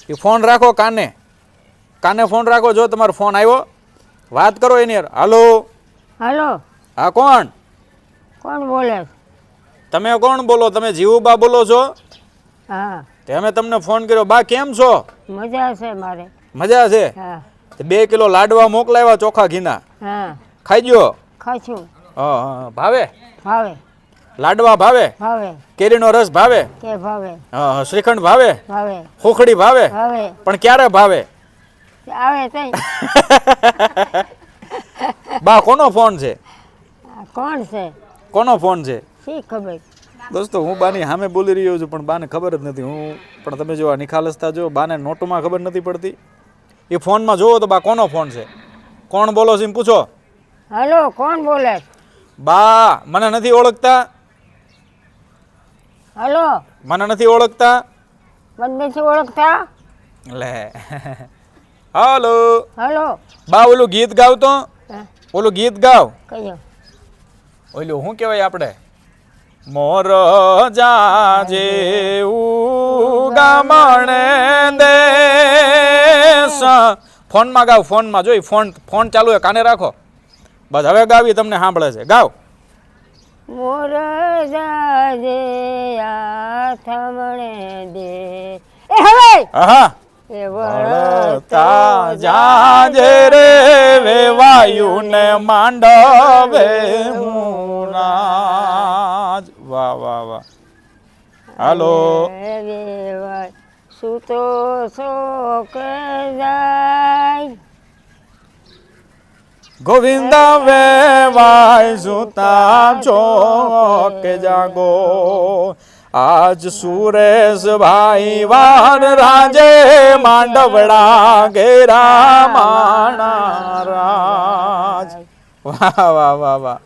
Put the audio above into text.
એ phone રાખો કાને, કાને ફોન રાખો. જો તમારો ફોન આવ્યો વાત કરો એની યાર. હાલો હાલો, હા કોણ? કોણ બોલે? તમે કોણ બોલો? તમે જીવુબા બોલો છો? હા, તે અમે તમને ફોન કર્યો. બા કેમ છો? મજા છે મારે. મજા છે? હા 2 કિલો લાડવા મોકલાવ્યા ચોખા ઘીના, હા, ખાઈ ગયો? ખાશું. હા ભાવે? ભાવે લાડવા ભાવે? ભાવે કેરીનો રસ ભાવે? કે ભાવે હા શ્રીખંડ ભાવે? ભાવે ખોખડી ભાવે? ભાવે પણ ક્યારે ભાવે? આવે તઈ. બા કોનો ફોન છે? આ કોણ છે? કોનો ફોન છે? શી ખબર. દોસ્તો હું બાની સામે બોલી રહ્યો છું પણ બાને ખબર જ નથી. હું પણ તમે જો આ નિખાલસતા જો બાને નોટમાં ખબર નથી પડતી. એ ફોનમાં જોવો તો બા કોનો ફોન છે, કોણ બોલો છે એમ પૂછો. હાલો, કોણ બોલે? બા મને નથી ઓળખતા? હાલો, મને નથી ઓળખતા? મને નથી ઓળખતા? લે હાલો હાલો, બા ઓલું ગીત ગાવ તો, હા, ઓલું ગીત ગાવ. કયો? ઓલું શું કહેવાય આપણે? મોર જાજે ઉગામણે દેશ. ફોનમાં ગાવ, ફોનમાં જોઈ. ફોન ચાલુ હોય કાને રાખો. બસ હવે ગાવી તમને સાંભળે છે. ગાવ. મોર જાજે આથમણે દે. એ હવે હા એ વળતા વળતા જાજે રે વેવાયું ને માંડવે મુનાજ. વાહ વાહ વાહ. હાલો વેવાય સૂતો શોક જાય. ગોવિંદા વેવાય સુતા ચોક જાગો. આજ સુરેશભાઈ વાર રાજે માંડવડા ઘેરા માણા રાજ. વાહ વાહ વાહ વાહ.